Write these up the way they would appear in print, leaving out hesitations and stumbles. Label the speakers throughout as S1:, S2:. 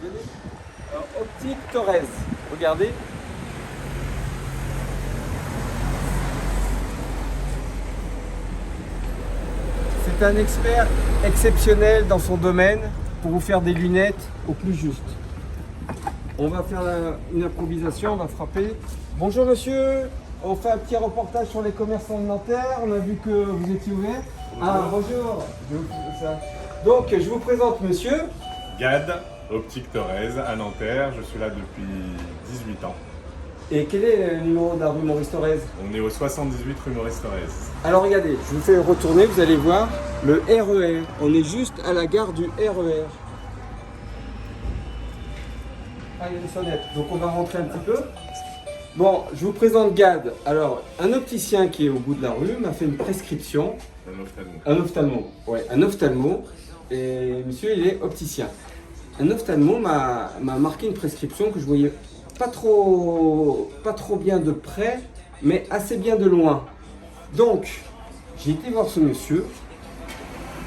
S1: Venez. Alors, Optique Torres, regardez. C'est un expert exceptionnel dans son domaine pour vous faire des lunettes au plus juste. On va faire une improvisation, on va frapper. Bonjour monsieur, on fait un petit reportage sur les commerçants de Nanterre. On a vu que vous étiez ouvert. Ah bonjour. Donc je vous présente monsieur.
S2: Gad, Optique Torres à Nanterre, je suis là depuis 18 ans.
S1: Et quel est le numéro de la rue Maurice Thorez?
S2: On est au 78 rue Maurice Thorez.
S1: Alors regardez, je vous fais retourner, vous allez voir le RER. On est juste à la gare du RER. Ah, il y a une sonnette, donc on va rentrer un petit peu. Bon, je vous présente Gad. Alors, un opticien qui est au bout de la rue m'a fait une prescription.
S2: Un ophtalmo.
S1: Un ophtalmo, ouais, un ophtalmo. Et monsieur, il est opticien. Un ophtalmo m'a marqué une prescription que je voyais pas trop bien de près, mais assez bien de loin. Donc, j'ai été voir ce monsieur.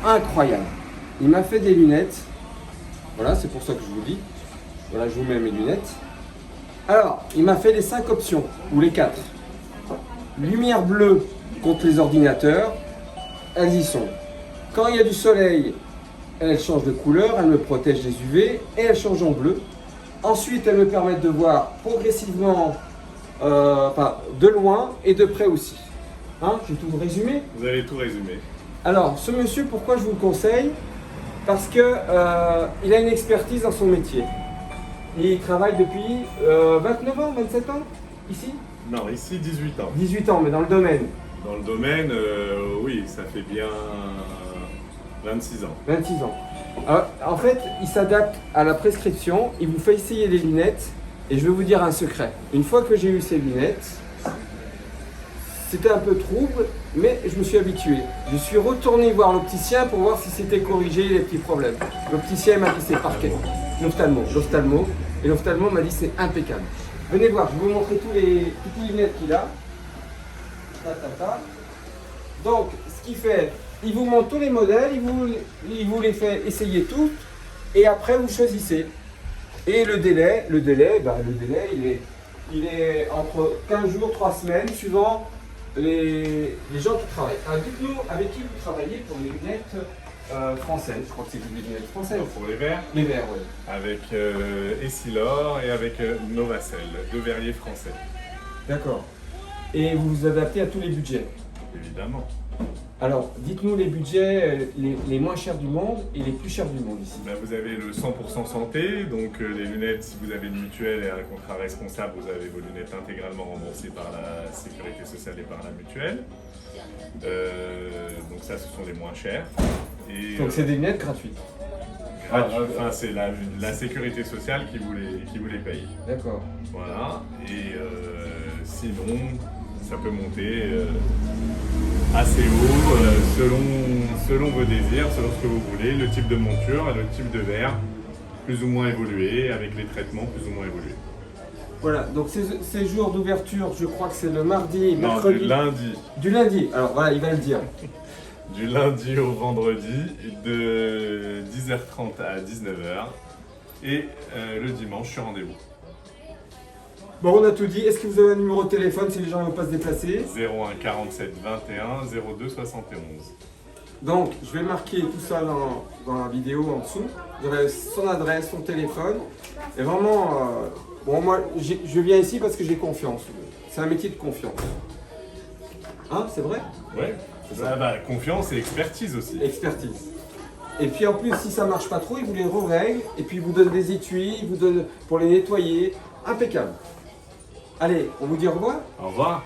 S1: Incroyable. Il m'a fait des lunettes. Voilà, c'est pour ça que je vous dis. Voilà, je vous mets mes lunettes. Alors, il m'a fait les 5 options, ou les 4. Lumière bleue contre les ordinateurs, elles y sont. Quand il y a du soleil, elles changent de couleur, elles me protègent des UV et elles changent en bleu. Ensuite, elles me permettent de voir progressivement, de loin et de près aussi. Hein, j'ai tout résumé?
S2: Vous avez tout résumé.
S1: Alors, ce monsieur, pourquoi je vous le conseille? Parce que il a une expertise dans son métier. Il travaille depuis 29 ans, 27 ans, ici?
S2: Non, ici 18 ans.
S1: 18 ans, mais dans le domaine.
S2: Dans le domaine, oui, ça fait bien 26 ans.
S1: 26 ans. En fait, il s'adapte à la prescription, il vous fait essayer les lunettes, et je vais vous dire un secret. Une fois que j'ai eu ces lunettes, c'était un peu trouble, mais je me suis habitué. Je suis retourné voir l'opticien pour voir si c'était corrigé les petits problèmes. L'opticien m'a dit c'est parfait. L'ophtalmo. Et l'ophtalmo m'a dit c'est impeccable. Venez voir, je vais vous montrer toutes les lunettes qu'il a. Donc, ce qu'il fait, il vous montre tous les modèles, il vous les fait essayer tous, et après vous choisissez. Et le délai, il est entre 15 jours, 3 semaines, suivant les gens qui travaillent. Alors dites-nous avec qui vous travaillez pour les lunettes françaises. Je crois que c'est des lunettes françaises.
S2: Pour les verres,
S1: Les verres, oui.
S2: avec Essilor et avec Novacell, 2 verriers français.
S1: D'accord. Et vous vous adaptez à tous les budgets.
S2: Évidemment.
S1: Alors, dites-nous les budgets les moins chers du monde et les plus chers du monde ici.
S2: Ben, vous avez le 100% santé, donc les lunettes, si vous avez une mutuelle et un contrat responsable, vous avez vos lunettes intégralement remboursées par la sécurité sociale et par la mutuelle. Donc ça, ce sont les moins chers. Et,
S1: Donc c'est des lunettes gratuites.
S2: enfin, c'est la sécurité sociale qui vous les paye.
S1: D'accord.
S2: Voilà. Et sinon, ça peut monter assez haut selon vos désirs, selon ce que vous voulez, le type de monture et le type de verre plus ou moins évolué, avec les traitements plus ou moins évolués.
S1: Voilà, donc ces jours d'ouverture, je crois que c'est le mardi, mercredi.
S2: Du lundi.
S1: Du lundi, alors voilà, il va le dire.
S2: Du lundi au vendredi, de 10h30 à 19h. Et le dimanche sur rendez-vous.
S1: Bon, on a tout dit. Est-ce que vous avez un numéro de téléphone si les gens ne veulent pas se déplacer?
S2: 01 47 21 02 71.
S1: Donc, je vais marquer tout ça dans la vidéo en dessous. Vous aurez son adresse, son téléphone. Et vraiment, bon, moi, je viens ici parce que j'ai confiance. C'est un métier de confiance. Hein, c'est vrai?
S2: Ouais, c'est ça. Bah, confiance et expertise aussi.
S1: Expertise. Et puis en plus, si ça marche pas trop, il vous les règle et puis il vous donne des étuis, il vous donne pour les nettoyer. Impeccable. Allez, on vous dit au revoir.
S2: Au revoir.